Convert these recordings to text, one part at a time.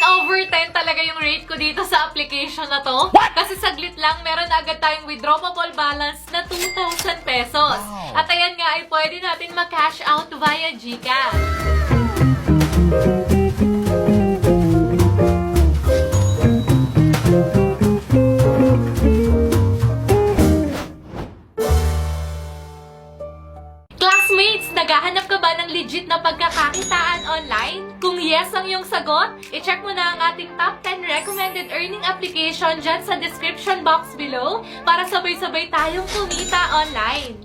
over 10 talaga yung rate ko dito sa application na to. Kasi saglit lang, meron na agad tayong withdrawable balance na 2,000 pesos. At ayan nga ay pwede natin mag-cash out via GCash. Naghahanap ka ba ng legit na pagkakakitaan online? Kung yes ang iyong sagot, i-check mo na ang ating top 10 recommended earning application dyan sa description box below para sabay-sabay tayong kumita online.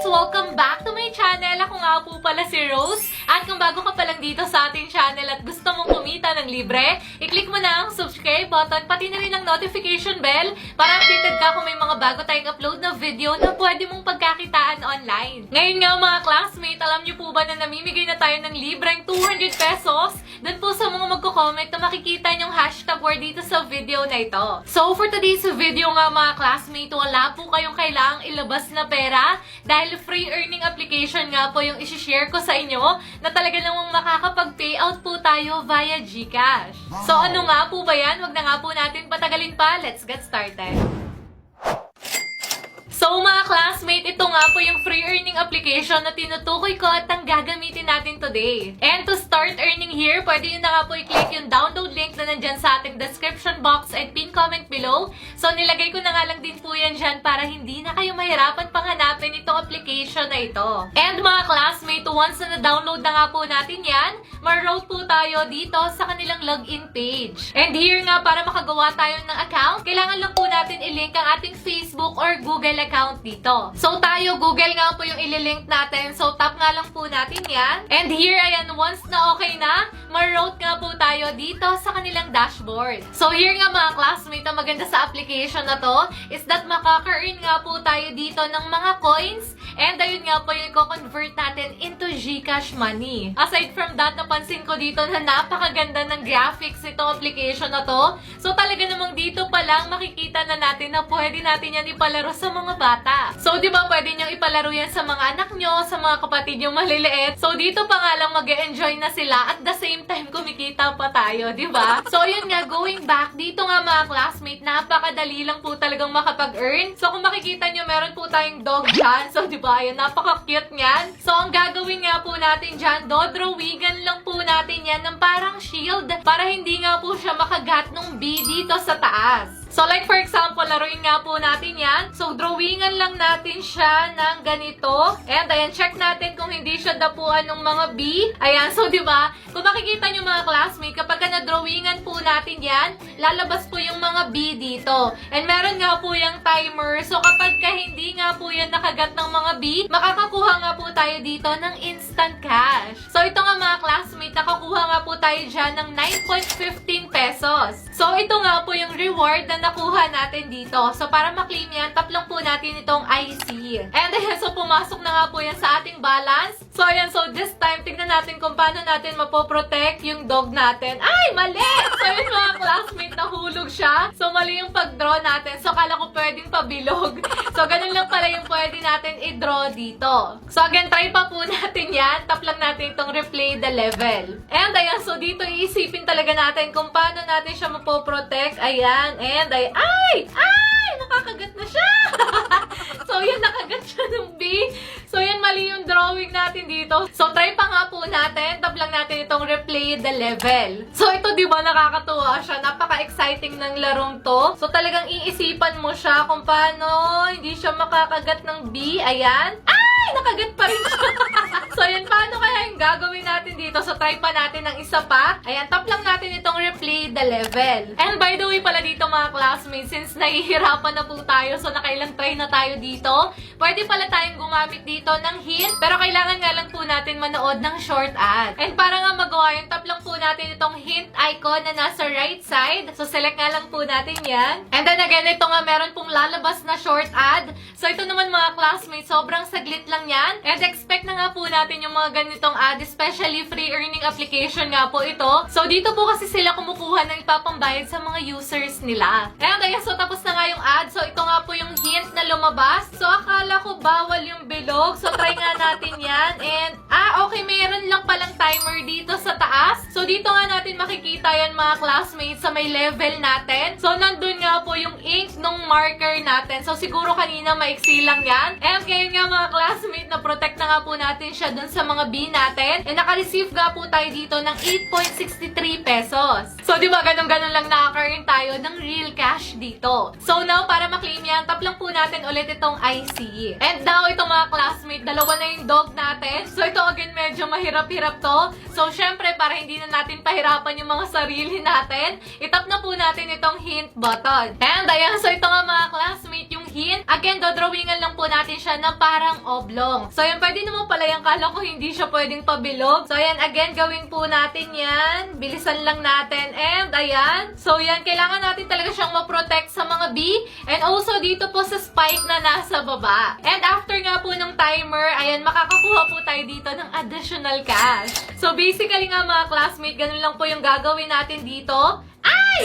Welcome back to my channel! Ako nga po pala si Rose. At kung bago ka pa lang dito sa ating channel at gusto mong kumita ng libre, i-click mo na ang subscribe button, pati na rin ang notification bell para updated ka kung may mga bago tayong upload na video na pwede mong pagkakitaan online. Ngayon nga mga classmate, alam niyo po ba na namimigay na tayo ng libreng 200 pesos? Doon po sa mga magko-comment na makikita niyong hashtag word dito sa video na ito. So for today's video nga mga classmate, wala po kayong kailangang ilabas na pera dahil free earning application nga po yung isi-share ko sa inyo na talaga namang makakapag-payout po tayo via GCash. So ano nga po ba yan? Wag na nga po natin patagalin pa. Let's get started. So mga classmate, ito nga po yung free earning application na tinutukoy ko at ang gagamitin natin today. And to start earning here, pwede nyo na nga po i-click yung download link na nandyan sa ating description box and pin comment below. So nilagay ko na nga lang din po yan dyan para hindi na kayo mahirapan panghanapin itong application na ito. And mga classmate, once na na-download na nga po natin yan, ma-route po tayo dito sa kanilang login page. And here nga, para makagawa tayo ng account, kailangan lang po natin i-link ang ating Facebook or Google account dito. So tayo, Google nga po yung ililink natin. So tap nga lang po natin yan. And here, ayan, once na okay na, ma-route nga po tayo dito sa kanilang dashboard. So here nga mga classmate, ang maganda sa application na to is that makaka-earn nga po tayo dito ng mga coins. And ayun nga po yung i-convert natin into GCash money. Aside from that, napansin ko dito na napakaganda ng graphics itong application na to. So talaga namang dito pa lang makikita na natin na pwede natin yan ipalaro sa mga bata. So di ba pwede nyo ipalaro yan sa mga anak nyo, sa mga kapatid nyo maliliit. So dito pa nga lang mag-e-enjoy na sila at the same time kumikita pa tayo, di ba? So yun nga, going back, dito nga mga classmate, napakadali lang po talagang makapag-earn. So kung makikita nyo, meron po tayong dog dyan. So di ba, ayan, napaka-cute niyan. So ang gagawin nga po natin dyan, dodrowigan lang po natin yan ng parang shield para hindi nga po siya makagat ng bee dito sa taas. So like for example, laruin nga po natin yan. So drawingan lang natin siya ng ganito. And ayan, check natin kung hindi siya dapuan ng mga bee. Ayan, so di ba? Kung makikita nyo mga classmate, kapag na-drawingan po natin yan, lalabas po yung mga bee dito. And meron nga po yung timer. So kapag hindi nga po yan nakagat ng mga bee, makakakuha nga po tayo dito ng instant cash. So ito nga mga classmate, nakakuha nga po tayo dyan ng 9.15 pesos. So ito nga po yung reward na nakuha natin dito. So, para ma-claim yan, tap lang po natin itong IC. And ayan, so pumasok na nga po yan sa ating balance. So, ayan, so this time, tignan natin kung paano natin mapoprotect yung dog natin. Ay, mali! So, yun mga classmate, nahulog siya. So, mali yung pag-draw natin. So, kala ko pwedeng pabilog. So, ganun lang pala yung pwede natin i-draw dito. So, again, try pa po natin yan. Tap lang natin itong replay the level. And ayan, so dito iisipin talaga natin kung paano natin siya mapoprotect. Ayan, and ay, nakakagat na siya. So, yan, nakagat siya ng bee. So, yan, mali yung drawing natin dito. So, try pa nga po natin. Tap lang natin itong replay the level. So, ito, di ba, nakakatuwa siya. Napaka-exciting ng larong to. So, talagang iisipan mo siya kung paano hindi siya makakagat ng bee. Ayan. Ay! Nakagat pa rin siya. So, yun, paano kaya yung gagawin natin dito? So, try pa natin ng isa pa. Ayan, tap lang natin itong replay the level. And by the way pala dito mga classmates, since nahihirapan na po tayo, so nakailang try na tayo dito, pwede pala tayong gumamit dito ng hint, pero kailangan nga lang po natin manood ng short ad. And para nga magawa yun, tap lang po natin itong hint icon na nasa right side. So, select nga lang po natin yan. And then again, ito nga meron pong lalabas na short ad. So, ito naman mga classmates, sobrang saglit lang yan. And expect na nga po natin yung mga ganitong ad, especially free earning application nga po ito. So, dito po kasi sila kumukuha ng ipapambayad sa mga users nila. And ayan, so tapos na nga yung ad. So, ito nga po yung hint na lumabas. So, akala ko bawal yung bilog. So, try nga natin yan. And, okay, meron lang palang timer dito sa taas. So, dito nga natin makikita yan mga classmates sa may level natin. So, nandun nga po yung ink nung marker natin. So, siguro kanina maiksi lang yan. And ngayon nga mga classmates, na-protect na nga po natin siya dun sa mga B natin. And naka-receive nga po tayo dito ng 8.63 pesos. So, di ba, ganun-ganun lang nakaka-earn tayo ng real cash dito. So, now, para maklaim yan, tap lang po natin ulit itong IC. And now, ito mga classmates, dalawa na yung dog natin. So, ito again, medyo mahirap-hirap to. So, syempre, para hindi na natin pahirapan yung mga sarili natin, itap na po natin itong hint button. And ayan, so ito nga mga classmates, yung hint. Again, dodrawingan lang po natin siya na parang oblong. So, yan, pwede naman pala yung kala ko hindi siya pwedeng pabilog. So, ayan, again, gawin po natin yan. Bilisan lang natin. And ayan. So, yan, kailangan natin talaga siyang ma-protect sa mga B. And also, dito po sa spike na nasa baba. And after nga po ng timer, ayan, makakakuha po tayo dito ng additional cash. So, basically nga mga classmates, ganun lang po yung gagawin natin dito. Ay!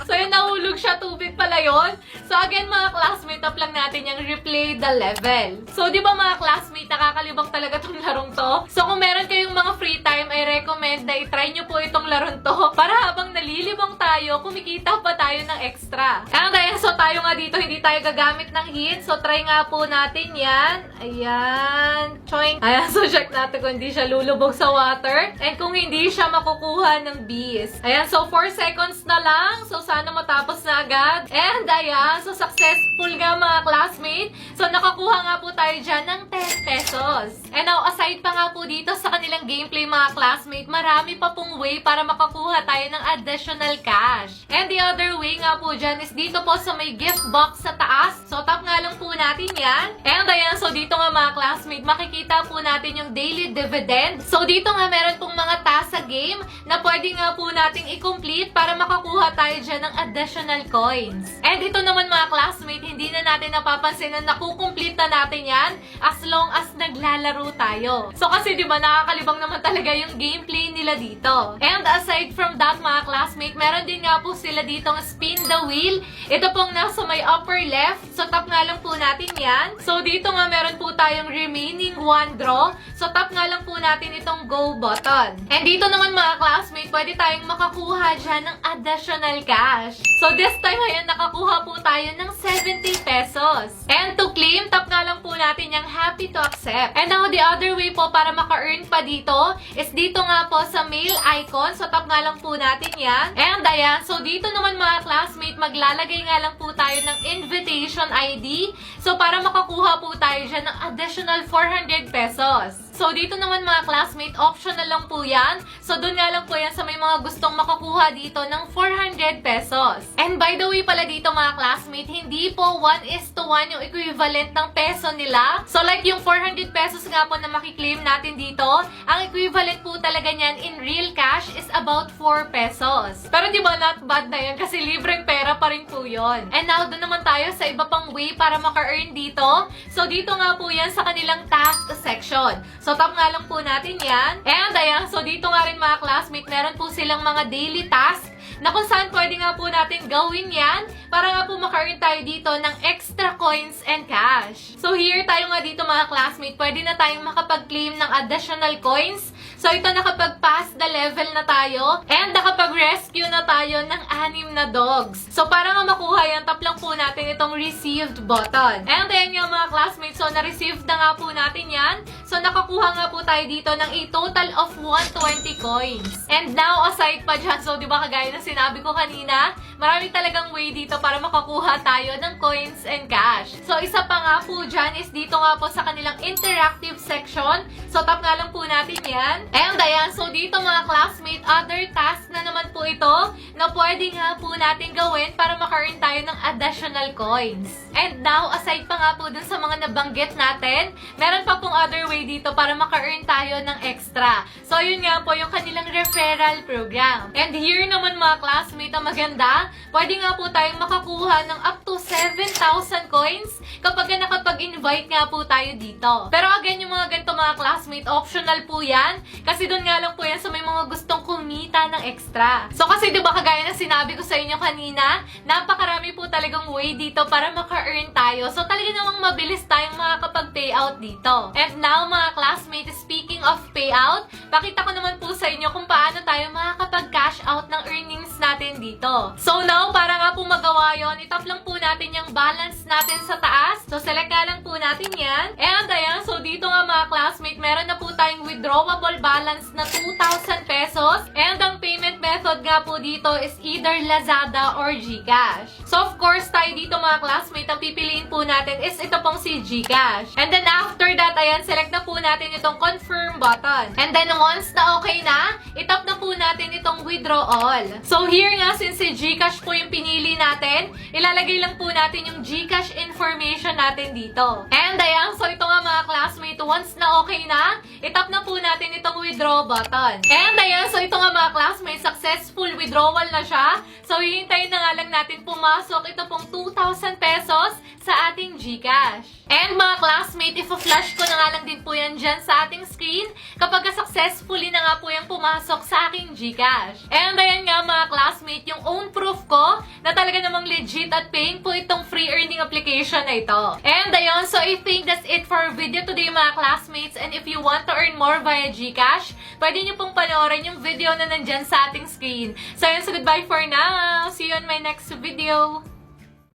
So, yun, nahulog siya. Tubig pala yun. So, again, mga classmates, tap lang natin yung replay the level. So, di ba mga classmates, nakakalibang talaga tong larong to? So, kung meron kayong mga free time, I recommend na i-try nyo po itong larong to para habang nalilibang tayo, kumikita pa tayo ng extra. And ayan, so tayo nga dito, hindi tayo gagamit ng hint. So, try nga po natin yan. Ayan. Choing. Ayan, so check natin kung hindi siya lulubog sa water. And kung hindi siya makukuha ng bees. Ayan, so 4 seconds na lang. So, sana matapos na agad. And ayan, so successful nga mga classmates. So, nakakuha nga po tayo dyan ng 10 pesos. And now, aside pa nga po dito sa kanilang gameplay mga classmates, marami pa pong way para makakuha tayo ng additional cash. And the other way nga po dyan is dito po sa may gift box sa taas. So, tap nga lang po natin yan. And ayan, so dito nga mga classmates, makikita po natin yung daily dividend. So, dito nga meron pong mga task sa game na pwede nga po nating i-complete para makakuha tayo dyan ng additional coins. And ito naman mga classmates, hindi na natin napapansin na nakukomplete na natin yan as long as naglalaro tayo. So kasi diba nakakalibang naman talaga yung gameplay nila dito. And aside from that mga classmates, meron din nga po sila ditong spin the wheel. Ito pong nasa may upper left. So tap nga lang po natin yan. So dito nga meron po tayong remaining 1 draw. So tap nga lang po natin itong go button. And dito naman mga classmates, pwede tayong makakuha dyan ng additional cash. So this time ngayon, nakakuha po tayo ng 70 pesos. And to claim, tap nga lang po natin yung happy to accept. And now, the other way po para maka-earn pa dito is dito nga po sa mail icon. So tap nga lang po natin yan. And ayan, so dito naman mga classmates, maglalagay nga lang po tayo ng invitation ID. So para makakuha po tayo dyan ng additional 400 pesos. So, dito naman mga classmate, optional lang po yan. So, doon nga lang po yan sa may mga gustong makakuha dito ng 400 pesos. And by the way pala dito mga classmate, hindi po 1:1 yung equivalent ng peso nila. So, like yung 400 pesos nga po na makiklaim natin dito, ang equivalent po talaga niyan in real cash is about 4 pesos. Pero di ba not bad na yan kasi libreng pera pa rin po yun. And now, doon naman tayo sa iba pang way para maka-earn dito. So, dito nga po yan sa kanilang task section. So, tap nga lang po natin yan. And ayan, so dito nga rin mga classmates, meron po silang mga daily task na kung saan pwede nga po natin gawin yan para nga po maka-earn tayo dito ng extra coins and cash. So here tayo nga dito mga classmates, pwede na tayong makapag-claim ng additional coins. So ito nakapag-pass the level na tayo and nakapag-rescue na tayo ng 6 na dogs. So para nga makuha yan, tap lang po natin itong received button. And ayan nga mga classmates, so na-receive na nga po natin yan. So nakakuha nga po tayo dito ng a total of 120 coins. And now, aside pa dyan, so di ba kagaya ng sinabi ko kanina, marami talagang way dito para makakuha tayo ng coins and cash. So isa pa nga po dyan is dito nga po sa kanilang interactive section. So tap nga lang po natin yan. And ayan, so dito mga classmate, other task na naman po ito na pwede nga po natin gawin para maka-earn tayo ng additional coins. And now, aside pa nga po dun sa mga nabanggit natin, meron pa pong other way dito para maka-earn tayo ng extra. So yun nga po yung kanilang referral program. And here naman mga classmate, ang maganda, pwede nga po tayong makakuha ng up to 7,000 coins kapag nakapag-invite nga po tayo dito. Pero again, yung mga ganito mga classmate, optional po yan. Kasi doon nga lang po yan sa may mga gustong kumita ng extra. So kasi diba kagaya na sinabi ko sa inyo kanina, napakarami po talagang way dito para maka-earn tayo. So talaga namang mabilis tayong makakapag-payout dito. And now mga classmate, speaking of payout, pakita ko naman po sa inyo kung paano tayo makakapag-cash out ng earnings natin dito. So now, para nga po magawa yun, itap lang po natin yung balance natin sa taas. So select nga lang po natin yan. And ayan, so dito nga mga classmate, meron na po tayong withdrawable balance na 2,000 pesos. And ang payment method nga po dito is either Lazada or GCash. So of course, tayo dito mga classmate, ang pipiliin po natin is ito pong si GCash. And then after that, ayan, select na po natin itong confirm button. And then once na okay na, itap na po natin itong withdraw all. So here nga, since si GCash po yung pinili natin, ilalagay lang po natin yung GCash information natin dito. And ayan, so ito nga mga classmate, once na okay na, itap na po natin itong withdraw button. And ayan, so ito nga mga classmate, successful withdrawal na siya. So hihintayin na nga lang natin pumasok ito pong 2,000 pesos sa ating GCash. And mga classmate, i-flash ko na nga lang din po yan dyan sa ating screen kapag successfully na nga po yung pumasok sa aking GCash. And ayan nga mga classmate, yung own proof ko na talaga namang legit at paying po itong free earning application na ito. And ayun, so I think that's it for our video today mga classmates. And if you want to earn more via GCash, pwede nyo pong panoorin yung video na nandyan sa ating screen. So ayun, so goodbye for now. See you on my next video.